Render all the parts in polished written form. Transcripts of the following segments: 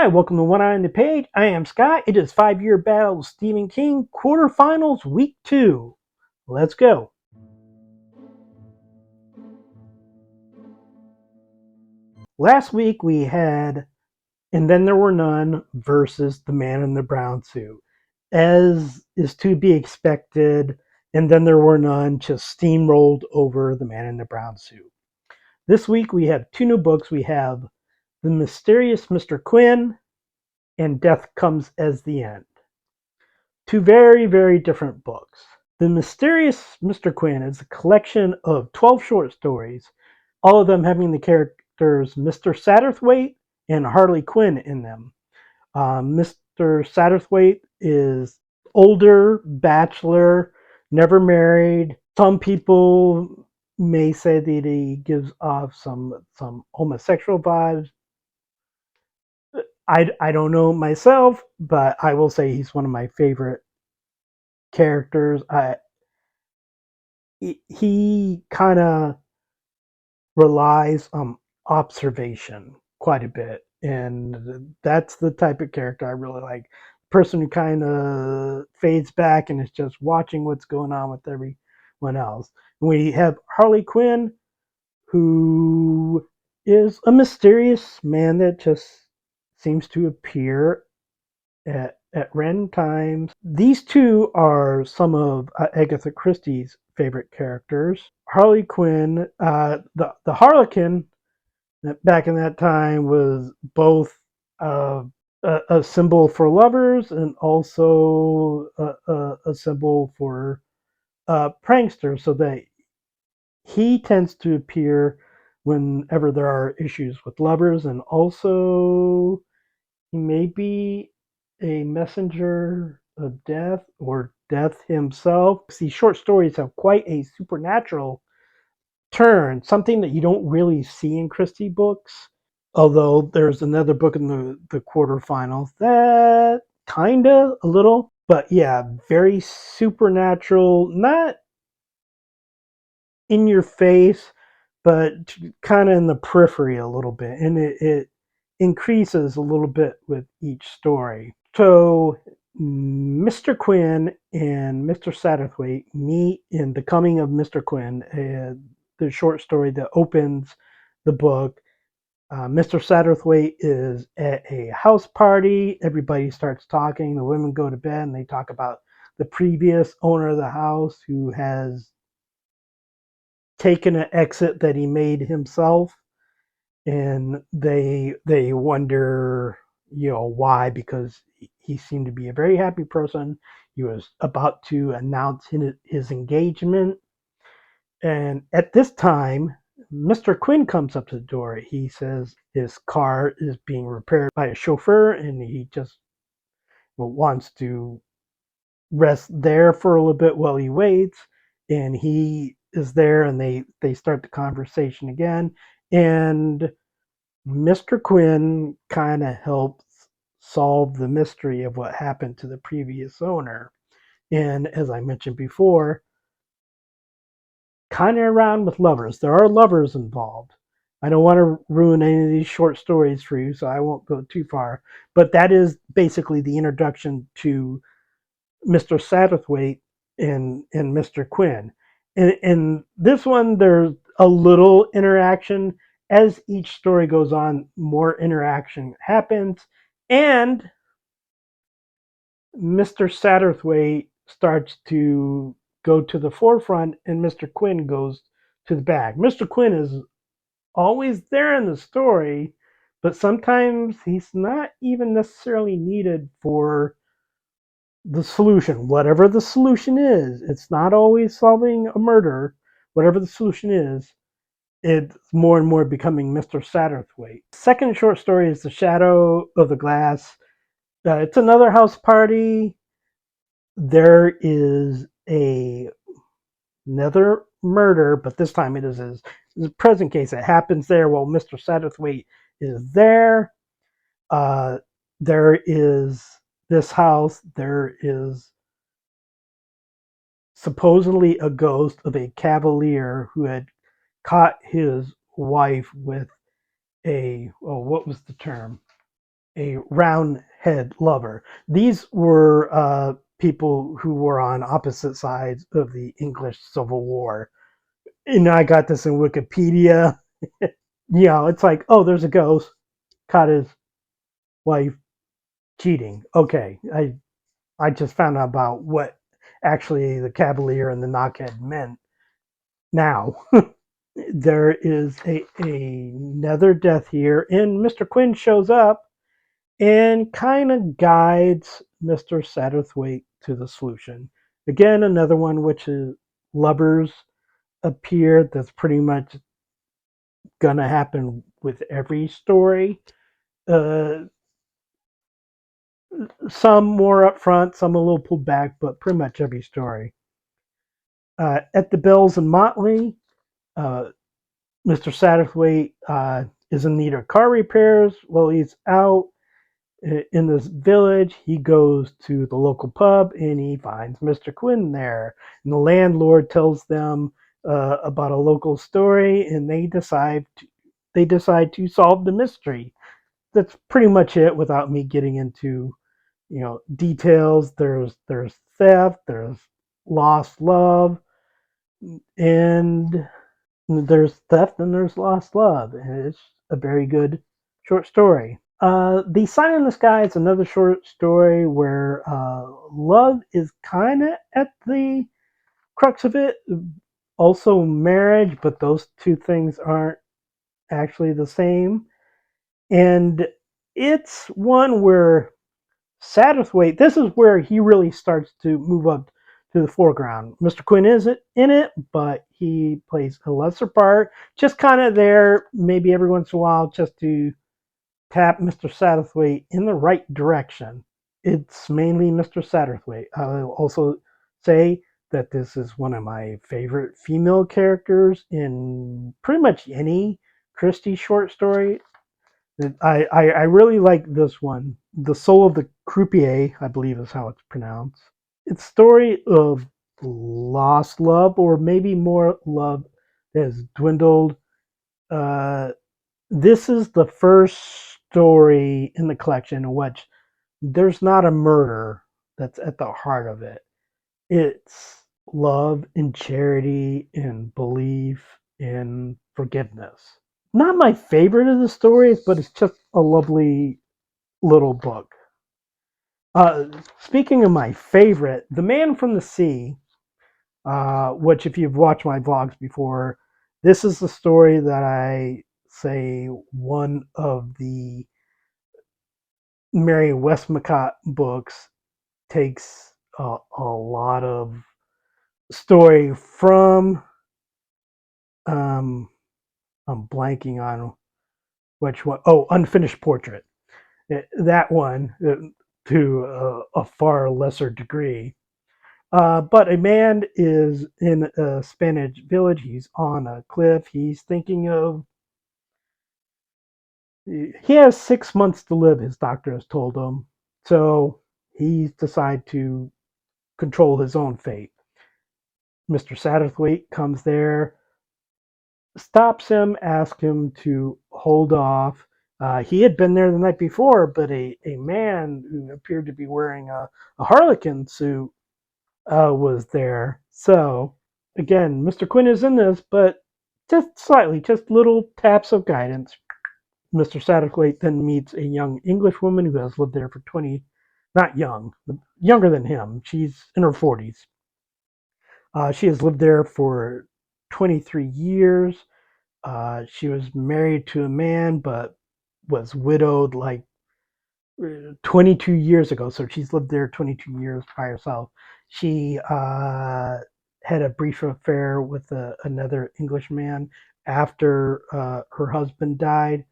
Hi, welcome to One Eye on the Page. I am Scott. It is 5-Year Battle of Stephen King, Quarterfinals, Week 2. Let's go. Last week we had And Then There Were None versus The Man in the Brown Suit. As is to be expected, And Then There Were None just steamrolled over The Man in the Brown Suit. This week we have two new books. We have The Mysterious Mr. Quinn and Death Comes as the End. Two very, very different books. The Mysterious Mr. Quinn is a collection of 12 short stories, all of them having the characters Mr. Satterthwaite and Harley Quinn in them. Mr. Satterthwaite is older, bachelor, never married. Some people may say that he gives off some homosexual vibes. I don't know myself, but I will say he's one of my favorite characters. He kind of relies on observation quite a bit, and that's the type of character I really like. Person who kind of fades back and is just watching what's going on with everyone else. We have Harley Quinn, who is a mysterious man that just seems to appear at random times. These two are some of Agatha Christie's favorite characters. Harley Quinn, the Harlequin, back in that time was both a symbol for lovers and also a symbol for pranksters, so that he tends to appear whenever there are issues with lovers, and also he may be a messenger of death or death himself. These short stories have quite a supernatural turn, something that you don't really see in Christie books. Although there's another book in the quarterfinals that kinda a little, but yeah, very supernatural, not in your face, but kind of in the periphery a little bit, and it increases a little bit with each story. So Mr. Quinn and Mr. Satterthwaite meet in The Coming of Mr. Quinn, the short story that opens the book. Mr. Satterthwaite is at a house party. Everybody starts talking. The women go to bed and they talk about the previous owner of the house who has taken an exit that he made himself, and they wonder, why, because he seemed to be a very happy person. He was about to announce his engagement, and at this time Mr. Quinn comes up to the door. He says his car is being repaired by a chauffeur and he just wants to rest there for a little bit while he waits, and he is there, and they start the conversation again, and Mr. Quinn kind of helps solve the mystery of what happened to the previous owner. And as I mentioned before, kind of around with lovers. There are lovers involved. I don't want to ruin any of these short stories for you, so I won't go too far. But that is basically the introduction to Mr. Satterthwaite and Mr. Quinn. In this one, there's a little interaction. As each story goes on, more interaction happens, and Mr. Satterthwaite starts to go to the forefront, and Mr. Quinn goes to the back. Mr. Quinn is always there in the story, but sometimes he's not even necessarily needed for the solution, whatever the solution is. It's not always solving a murder. Whatever the solution is, it's more and more becoming Mr. Satterthwaite. Second short story is The Shadow of the Glass. It's another house party. There is another murder, but this time it is a present case. It happens there while Mr. Satterthwaite is there. There is this house. There is supposedly a ghost of a cavalier who had caught his wife with what was the term? a roundhead lover. These were people who were on opposite sides of the English Civil War. And I got this in Wikipedia. It's like, oh, there's a ghost, caught his wife cheating. Okay, I just found out about what actually the Cavalier and the Knockhead meant. Now there is another death here, and Mr. Quinn shows up and kind of guides Mr. Satterthwaite to the solution. Again, another one which is lovers appear. That's pretty much gonna happen with every story. Uh, some more up front, some a little pulled back, but pretty much every story. At the Bells and Motley, uh, Mr. Satterthwaite is in need of car repairs. While he's out in this village, he goes to the local pub and he finds Mr. Quinn there. And the landlord tells them about a local story, and they decide to solve the mystery. That's pretty much it, without me getting into details. There's theft, there's lost love, and there's theft and there's lost love. And it's a very good short story. The Sign in the Sky is another short story where love is kind of at the crux of it. Also, marriage, but those two things aren't actually the same. And it's one where Satterthwaite, this is where he really starts to move up to the foreground. Mr. Quinn isn't in it, but he plays a lesser part, just kind of there, maybe every once in a while, just to tap Mr. Satterthwaite in the right direction. It's mainly Mr. Satterthwaite. I'll also say that this is one of my favorite female characters in pretty much any Christie short story. I really like this one. The Soul of the Croupier, I believe is how it's pronounced. It's a story of lost love, or maybe more love that has dwindled. Uh, this is the first story in the collection in which there's not a murder that's at the heart of it. It's love and charity and belief and forgiveness. Not my favorite of the stories, but it's just a lovely little book. Speaking of my favorite, The Man from the Sea, which, if you've watched my vlogs before, this is the story that I say one of the Mary Westmacott books takes a lot of story from. Um, I'm blanking on which one. Oh, Unfinished Portrait. That one to a far lesser degree. But a man is in a Spanish village. He's on a cliff. He's thinking of. He has 6 months to live, his doctor has told him. So he's decided to control his own fate. Mr. Satterthwaite comes there, stops him, asks him to hold off. He had been there the night before, but a man who appeared to be wearing a harlequin suit was there. So, again, Mr. Quinn is in this, but just slightly, just little taps of guidance. Mr. Satterthwaite then meets a young English woman who has lived there for 20, not young, but younger than him. She's in her 40s. She has lived there for 23 years. She was married to a man, but was widowed like 22 years ago. So she's lived there 22 years by herself. She had a brief affair with another Englishman after her husband died,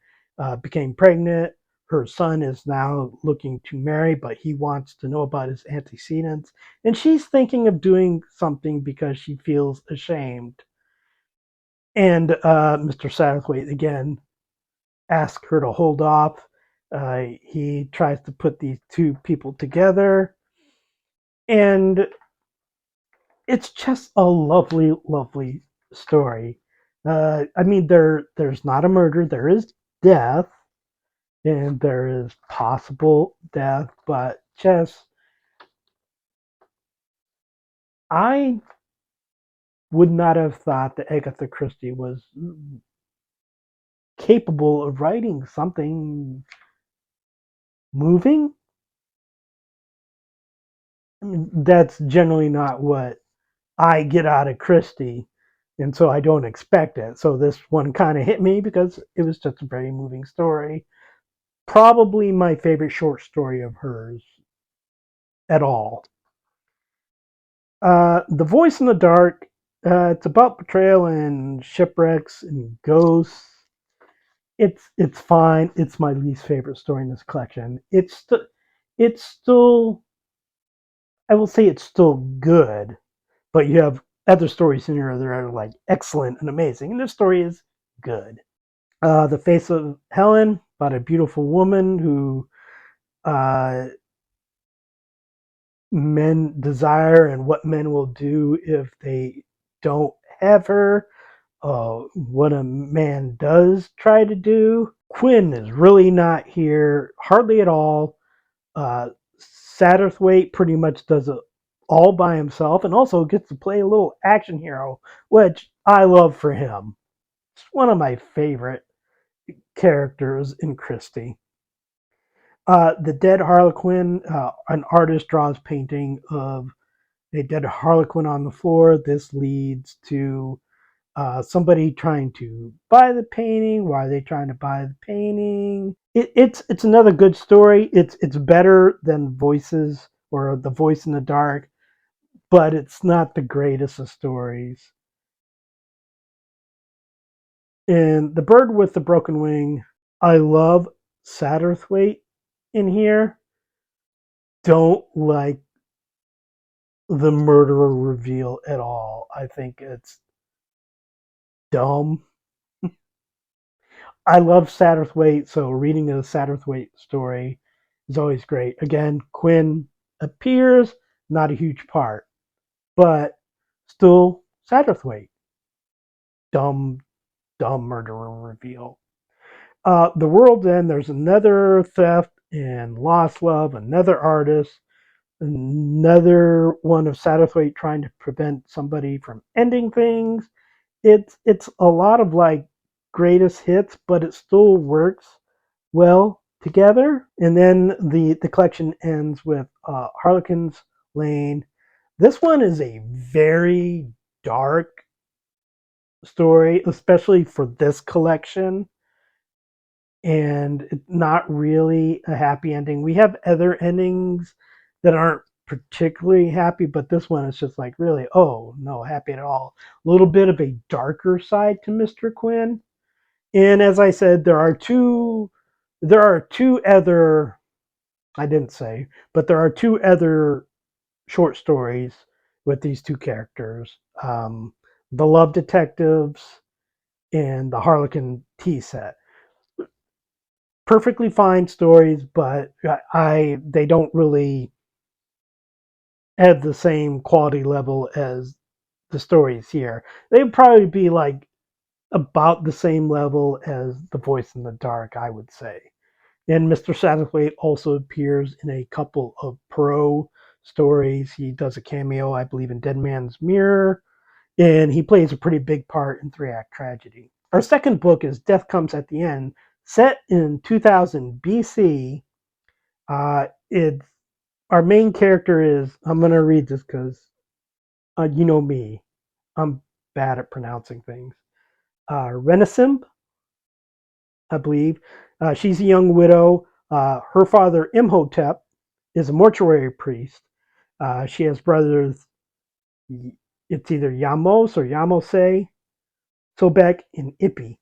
became pregnant. Her son is now looking to marry, but he wants to know about his antecedents. And she's thinking of doing something because she feels ashamed. And Mr. Satterthwaite again asks her to hold off. He tries to put these two people together, and it's just a lovely, lovely story. I mean, there's not a murder, there is death, and there is possible death, but just I would not have thought that Agatha Christie was capable of writing something moving. I mean, that's generally not what I get out of Christie, and so I don't expect it. So this one kind of hit me because it was just a very moving story. Probably my favorite short story of hers at all. The Voice in the Dark. It's about betrayal and shipwrecks and ghosts. It's fine. It's my least favorite story in this collection. It's still I will say it's still good, but you have other stories in here that are like excellent and amazing, and this story is good. The Face of Helen, about a beautiful woman who uh, men desire and what men will do if they don't have her. What a man does try to do. Quinn is really not here, hardly at all. Uh, Satterthwaite pretty much does it all by himself and also gets to play a little action hero, which I love for him. It's one of my favorite characters in Christie. The Dead Harlequin, an artist draws painting of a dead Harlequin on the floor. This leads to somebody trying to buy the painting. Why are they trying to buy the painting? It's another good story. It's better than Voices or The Voice in the Dark, but it's not the greatest of stories. And The Bird with the Broken Wing, I love Satterthwaite in here. Don't like the murderer reveal at all. I think it's dumb. I love Satterthwaite, so reading a Satterthwaite story is always great. Again, Quinn appears, not a huge part, but still Satterthwaite. Dumb, dumb murderer reveal. The World's End, there's another theft and lost love, another artist, another one of Satterthwaite trying to prevent somebody from ending things. It's a lot of like greatest hits, but it still works well together. And then the collection ends with Harlequin's Lane. This one is a very dark story, especially for this collection, and it's not really a happy ending. We have other endings that aren't particularly happy, but this one is just like really, oh no, happy at all. A little bit of a darker side to Mr. Quinn. And as I said, there are two other I didn't say, but there are two other short stories with these two characters. The Love Detectives and the Harlequin Tea Set. Perfectly fine stories, but I they don't really have the same quality level as the stories here. They'd probably be like about the same level as The Voice in the Dark, I would say. And Mr. Satterthwaite also appears in a couple of Perot stories. He does a cameo, I believe, in Dead Man's Mirror, and he plays a pretty big part in Three Act Tragedy. Our second book is Death Comes at the End, set in 2000 BC. It's our main character is I'm gonna read this because you know me, I'm bad at pronouncing things. Renasim, I believe. She's a young widow. Her father, Imhotep, is a mortuary priest. She has brothers, it's either Yamos or Yamose, Sobek, and Ippy.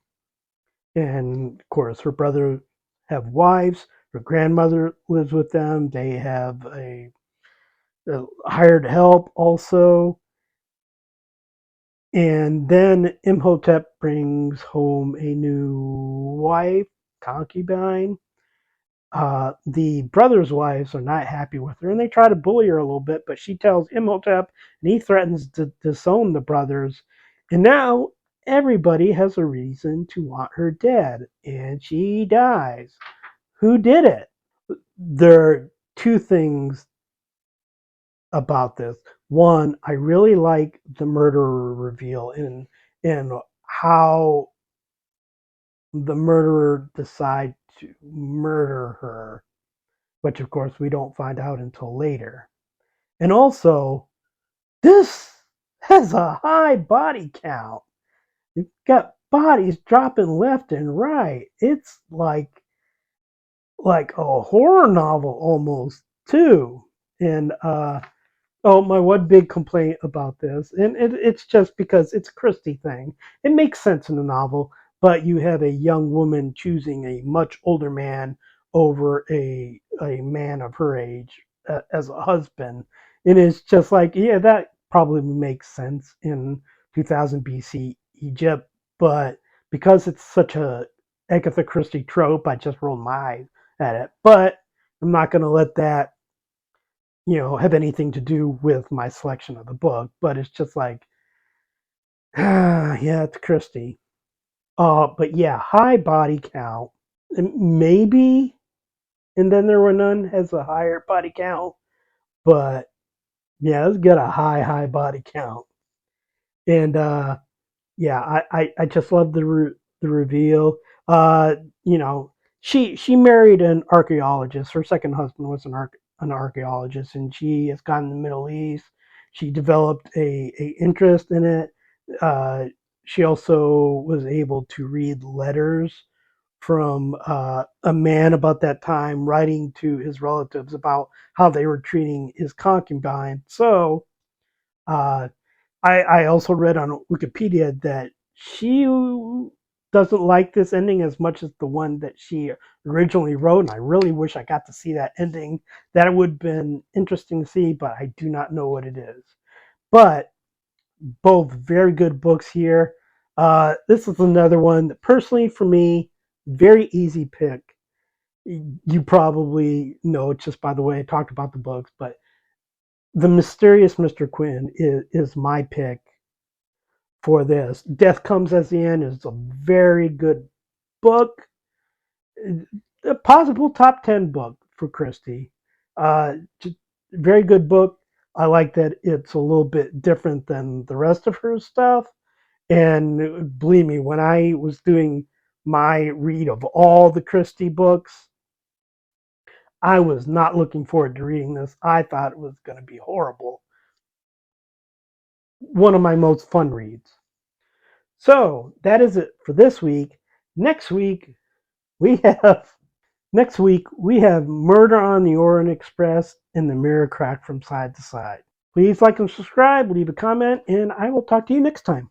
And of course, her brother have wives. Her grandmother lives with them. They have a hired help also. And then Imhotep brings home a new wife, concubine. The brothers' wives are not happy with her and they try to bully her a little bit, but she tells Imhotep and he threatens to disown the brothers. And now everybody has a reason to want her dead, and she dies. who did it? There are two things about this. One, I really like the murderer reveal in how the murderer decide to murder her, which of course we don't find out until later. And also, this has a high body count. You've got bodies dropping left and right. It's like a horror novel almost too. And oh, my one big complaint about this, and it's just because it's a Christie thing. It makes sense in the novel, but you have a young woman choosing a much older man over a man of her age as a husband. And it's just like, yeah, that probably makes sense in 2000 BC Egypt, but because it's such a Agatha Christie trope, I just rolled my eyes at it. But I'm not going to let that have anything to do with my selection of the book, but it's just like, yeah, it's Christie. But yeah, high body count. Maybe, and then there were none has a higher body count, but yeah, it's got a high body count. And yeah, I just love the reveal. Uh, you know, she married an archaeologist. Her second husband was an archaeologist, and she has gone to the Middle East. She developed a interest in it. Uh, she also was able to read letters from a man about that time writing to his relatives about how they were treating his concubine. So uh, I also read on Wikipedia that she doesn't like this ending as much as the one that she originally wrote, and I really wish I got to see that ending. That would have been interesting to see, but I do not know what it is. But both very good books here. This is another one that personally for me, very easy pick. You probably know it just by the way I talked about the books, but The Mysterious Mr. Quinn is my pick for this. Death Comes as the End is a very good book, a possible top 10 book for Christie. Just very good book. I like that it's a little bit different than the rest of her stuff. And believe me, when I was doing my read of all the Christie books, I was not looking forward to reading this. I thought it was going to be horrible. One of my most fun reads. So that is it for this week. Next week we have Murder on the Orient Express and The Mirror Cracked from Side to Side. Please like and subscribe, leave a comment, and I will talk to you next time.